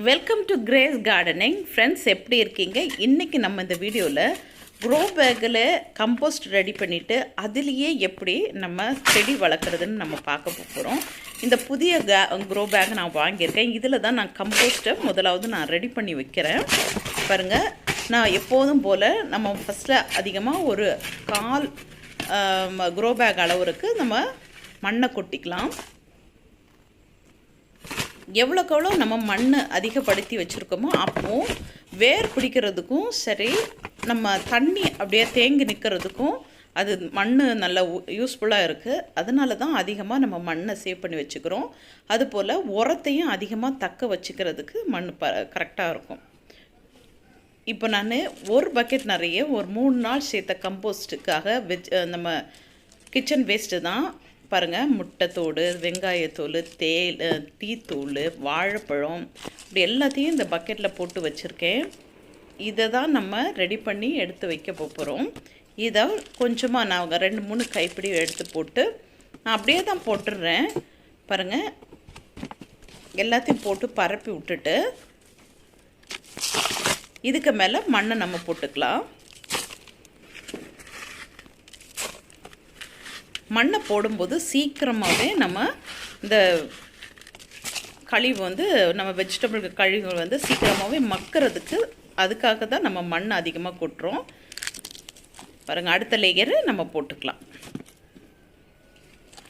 Welcome to grace gardening. Friends, எப்படி இருக்கீங்க? இன்றைக்கி நம்ம இந்த வீடியோவில் க்ரோ பேக்கில் கம்போஸ்ட் ரெடி பண்ணிவிட்டு அதுலேயே எப்படி நம்ம செடி வளர்க்குறதுன்னு நம்ம பார்க்க போகிறோம். இந்த புதிய க்ரோ பேக் நான் வாங்கியிருக்கேன். இதில் தான் நான் கம்போஸ்ட்டை முதலாவது நான் ரெடி பண்ணி வைக்கிறேன். பாருங்கள், நான் எப்போதும் போல் நம்ம ஃபஸ்ட்டில் அதிகமாக ஒரு 1/4 க்ரோ பேக் அளவுக்கு நம்ம மண்ணை கொட்டிக்கலாம். எவ்வளோக்கெவ்வளோ நம்ம மண் அதிகப்படுத்தி வச்சுருக்கோமோ அப்போது வேர் பிடிக்கிறதுக்கும் சரி, நம்ம தண்ணி அப்படியே தேங்கி நிற்கிறதுக்கும் அது மண் நல்ல யூஸ்ஃபுல்லாக இருக்குது. அதனால தான் அதிகமாக நம்ம மண்ணை சேவ் பண்ணி வச்சுக்கிறோம். அதுபோல் உரத்தையும் அதிகமாக தக்க வச்சுக்கிறதுக்கு மண் கரெக்டாக இருக்கும். இப்போ நான் ஒரு பக்கெட் நிறைய ஒரு 3 நாள் சேர்த்த கம்போஸ்ட்டுக்காக நம்ம கிச்சன் வேஸ்ட்டு தான். பாருங்கள், முட்டைத்தோடு, வெங்காயத்தோல், டீத்தூள், வாழைப்பழம், இப்படி எல்லாத்தையும் இந்த பக்கெட்டில் போட்டு வச்சுருக்கேன். இதை தான் நம்ம ரெடி பண்ணி எடுத்து வைக்க போகிறோம். இதை கொஞ்சமாக நான் 2-3 கைப்பிடி எடுத்து போட்டு நான் அப்படியே தான் போட்டுடுறேன். பாருங்கள், எல்லாத்தையும் போட்டு பரப்பி விட்டுட்டு இதுக்கு மேலே மண்ணை நம்ம போட்டுக்கலாம். மண்ணை போடும்போது சீக்கிரமாகவே நம்ம இந்த கழிவு நம்ம வெஜிடபிள் கழிவு சீக்கிரமாகவே மக்கிறதுக்கு அதுக்காக தான் நம்ம மண் அதிகமாக கொட்டுறோம். பாருங்கள், அடுத்த லேயரு நம்ம போட்டுக்கலாம்.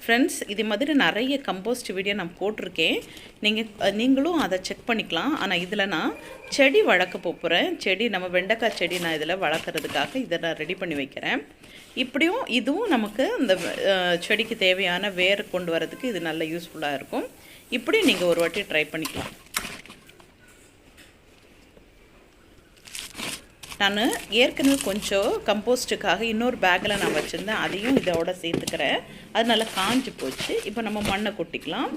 ஃப்ரெண்ட்ஸ், இது மாதிரி நிறைய கம்போஸ்ட் வீடியோ நான் போட்டிருக்கேன். நீங்களும் அதை செக் பண்ணிக்கலாம். ஆனால் இதில் நான் செடி வளர்க்க போகிறேன். செடி நம்ம வெண்டைக்காய் செடி நான் இதில் வளர்க்குறதுக்காக இதை நான் ரெடி பண்ணி வைக்கிறேன். இப்படியும் இதுவும் நமக்கு இந்த செடிக்கு தேவையான வேர் கொண்டு வரதுக்கு இது நல்ல யூஸ்ஃபுல்லாக இருக்கும். இப்படி நீங்கள் ஒரு வாட்டி ட்ரை பண்ணிக்கலாம். நான் ஏற்கனவே கொஞ்சம் கம்போஸ்ட்டுக்காக இன்னொரு பேக்கில் நான் வச்சுருந்தேன். அதையும் இதோட சேர்த்துக்கிறேன். அது நல்லா காஞ்சி போச்சு. இப்போ நம்ம மண்ணை கொட்டிக்கலாம்.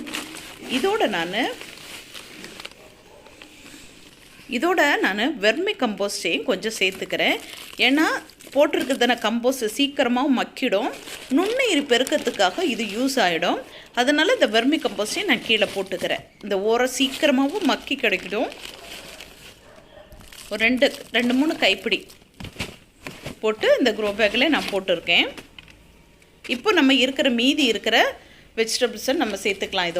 இதோட நான் வெர்மி கம்போஸ்டையும் கொஞ்சம் சேர்த்துக்கிறேன். ஏன்னா போட்டிருக்கிறதுன கம்போஸ்ட் சீக்கிரமாக மக்கிடும். நுண்ணுயிர் பெருக்கத்துக்காக இது யூஸ் ஆகிடும். அதனால் இந்த வெர்மி கம்போஸ்டையும் நான் கீழே போட்டுக்கிறேன். இந்த ஓரம் சீக்கிரமாகவும் மக்கி கிடைக்கிடும். ஒரு 2-3 கைப்பிடி போட்டு இந்த க்ரோ பேக்கில் நான் போட்டிருக்கேன். இப்போ நம்ம மீதி இருக்கிற வெஜிடபிள்ஸை நம்ம சேர்த்துக்கலாம்.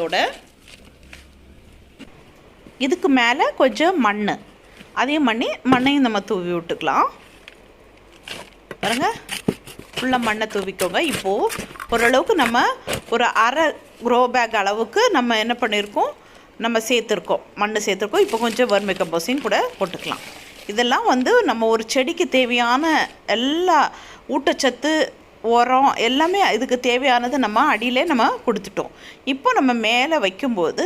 இதுக்கு மேலே கொஞ்சம் அதையும் மண்ணையும் நம்ம தூவி விட்டுக்கலாம். பாருங்க, ஃபுல்லாக மண்ணை தூவிக்கோங்க. இப்போது ஓரளவுக்கு நம்ம ஒரு 1/2 க்ரோ பேக் அளவுக்கு நம்ம என்ன பண்ணியிருக்கோம், நம்ம மண் சேர்த்துருக்கோம். இப்போ கொஞ்சம் வர்மி கம்போஸ்டையும் கூட போட்டுக்கலாம். இதெல்லாம் நம்ம ஒரு செடிக்கு தேவையான எல்லா ஊட்டச்சத்து, உரம் எல்லாமே இதுக்கு தேவையானது நம்ம அடியிலே நம்ம கொடுத்துட்டோம். இப்போ நம்ம மேலே வைக்கும்போது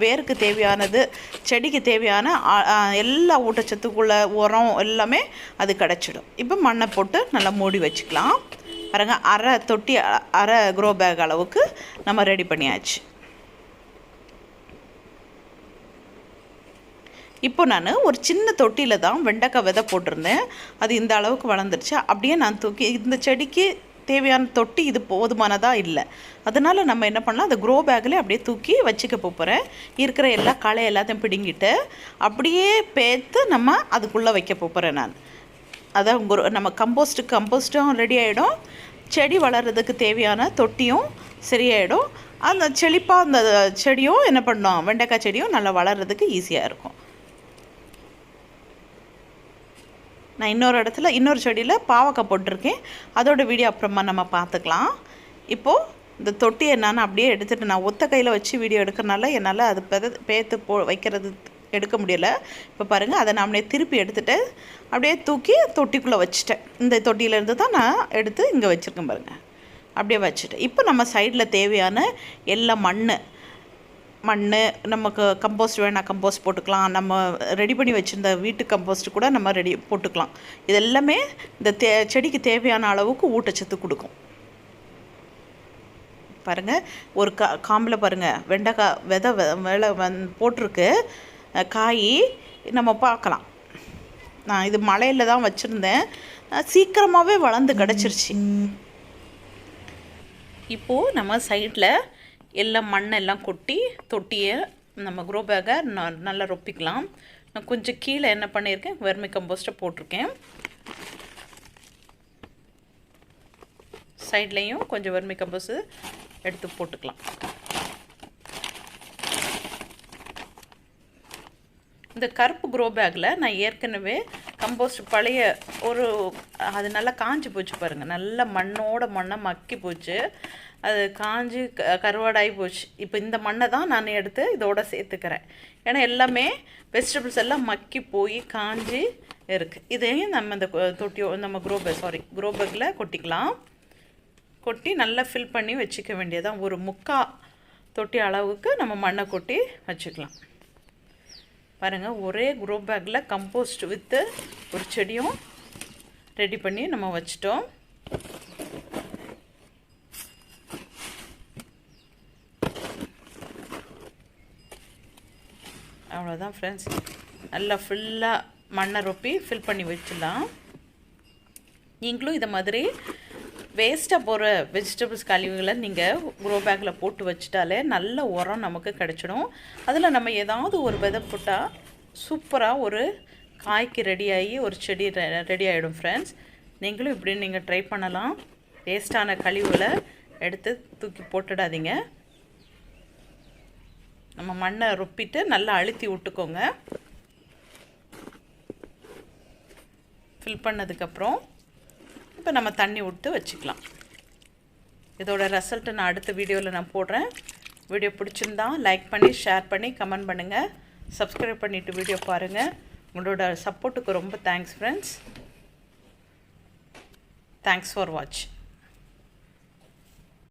வேருக்கு தேவையானது, செடிக்கு தேவையான எல்லா ஊட்டச்சத்துக்குள்ள உரம் எல்லாமே அது கிடச்சிடும். இப்போ மண்ணை போட்டு நல்லா மூடி வச்சுக்கலாம். பாருங்க, 1/2 க்ரோ பேக் அளவுக்கு நம்ம ரெடி பண்ணியாச்சு. இப்போ நான் ஒரு சின்ன தொட்டியில் தான் வெண்டைக்காய் விதை போட்டிருந்தேன். அது இந்த அளவுக்கு வளர்ந்துருச்சு. அப்படியே நான் தூக்கி இந்த செடிக்கு தேவையான தொட்டி இது போதுமானதாக இல்லை. அதனால் நம்ம என்ன பண்ணலாம், அந்த க்ரோ பேக்கில் அப்படியே தூக்கி வச்சுக்க போகிறேன். இருக்கிற களை எல்லாத்தையும் பிடுங்கிட்டு அப்படியே பேர்த்து நம்ம அதுக்குள்ளே வைக்க போகிறேன். நான் அதான் நம்ம கம்போஸ்ட்டும் ரெடி ஆகிடும். செடி வளர்கிறதுக்கு தேவையான தொட்டியும் சரியாயிடும். அந்த செழிப்பாக அந்த செடியும் என்ன பண்ணோம், வெண்டைக்காய் செடியும் நல்லா வளர்கிறதுக்கு ஈஸியாக இருக்கும். நான் இன்னொரு செடியில் பாவக்காய் போட்டிருக்கேன். அதோட வீடியோ அப்புறமா நம்ம பார்த்துக்கலாம். இப்போது இந்த தொட்டியை நான் அப்படியே எடுத்துகிட்டு, நான் ஒத்த கையில் வச்சு வீடியோ எடுக்கிறனால என்னால் அது பேத்து வைக்கிறது எடுக்க முடியலை. இப்போ பாருங்கள், அதை நான் அப்படியே திருப்பி எடுத்துகிட்டு அப்படியே தூக்கி தொட்டிக்குள்ளே வச்சுட்டேன். இந்த தொட்டியிலேருந்து தான் நான் எடுத்து இங்கே வச்சுருக்கேன். பாருங்கள், அப்படியே வச்சுட்டேன். இப்போ நம்ம சைடில் தேவையான எல்லா மண் நமக்கு கம்போஸ்ட் வேணால் கம்போஸ்ட் போட்டுக்கலாம். நம்ம ரெடி பண்ணி வச்சுருந்த வீட்டு கம்போஸ்ட் கூட நம்ம போட்டுக்கலாம். இதெல்லாமே இந்த செடிக்கு தேவையான அளவுக்கு ஊட்டச்சத்து கொடுக்கும். பாருங்கள், ஒரு காம்பில் பாருங்கள், வெண்டைக்காய் விதை போட்டிருக்கு. காய் நம்ம பார்க்கலாம். நான் இது மலையில் தான் வச்சுருந்தேன். சீக்கிரமாகவே வளர்ந்து கிடச்சிருச்சு. இப்போது நம்ம சைடில் எல்லாம் மண்ணெல்லாம் கொட்டி தொட்டியை நம்ம க்ரோ பேக்கை நல்லா ரொப்பிக்கலாம். நான் கொஞ்சம் கீழே என்ன பண்ணியிருக்கேன், வெர்மி கம்போஸ்ட்டை போட்டிருக்கேன். சைட்லேயும் கொஞ்சம் வெர்மி கம்போஸ்ட்டு எடுத்து போட்டுக்கலாம். இந்த கருப்பு க்ரோ பேக்கில் நான் ஏற்கனவே கம்போஸ்ட் பழைய அது நல்லா காஞ்சி போச்சு பாருங்கள். நல்லா மண்ணை மக்கி போச்சு, அது காஞ்சி கருவாடாகி போச்சு. இப்போ இந்த மண்ணை தான் நான் எடுத்து இதோட சேர்த்துக்கிறேன். ஏன்னா எல்லாமே வெஜிடபிள்ஸ் எல்லாம் மக்கி போய் காஞ்சி இருக்குது. இதையும் நம்ம இந்த நம்ம க்ரோ பேக்கில் கொட்டிக்கலாம். கொட்டி நல்லா ஃபில் பண்ணி வச்சுக்க வேண்டியதான். ஒரு 3/4 தொட்டி அளவுக்கு நம்ம மண்ணை கொட்டி வச்சுக்கலாம். பாருங்கள், ஒரே க்ரோ பேக்கில் கம்போஸ்ட் வித்து ஒரு செடியும் ரெடி பண்ணி நம்ம வச்சிட்டோம். அவ்வளோதான் ஃப்ரெண்ட்ஸ். நல்லா ஃபுல்லாக மண்ணை ரொப்பி ஃபில் பண்ணி வச்சிடலாம். நீங்களும் இதை மாதிரி வேஸ்ட்டாக போகிற வெஜிடபிள்ஸ் கழிவுகளை நீங்கள் க்ரோ பேக்கில் போட்டு வச்சிட்டாலே நல்ல உரம் நமக்கு கிடச்சிடும். அதில் நம்ம ஏதாவது ஒரு விதை போட்டால் சூப்பராக ஒரு காய்க்கு ரெடியாகி ஒரு செடி ரெடி ஆகிடும் ஃப்ரெண்ட்ஸ். நீங்களும் இப்படி நீங்கள் ட்ரை பண்ணலாம். வேஸ்ட்டான கழிவுகளை எடுத்து தூக்கி போட்டுடாதீங்க. நம்ம மண்ணை ரொப்பிட்டு நல்லா அழுத்தி விட்டுக்கோங்க. ஃபில் பண்ணதுக்கப்புறம் இப்போ நம்ம தண்ணி விட்டு வச்சுக்கலாம். இதோட ரிசல்ட்டை நான் அடுத்த வீடியோவில் நான் போடுறேன். வீடியோ பிடிச்சிருந்தா லைக் பண்ணி, ஷேர் பண்ணி, கமெண்ட் பண்ணுங்கள். சப்ஸ்கிரைப் பண்ணிவிட்டு வீடியோ பாருங்கள். உங்களோட சப்போர்ட்டுக்கு ரொம்ப thanks friends. Thanks for watch.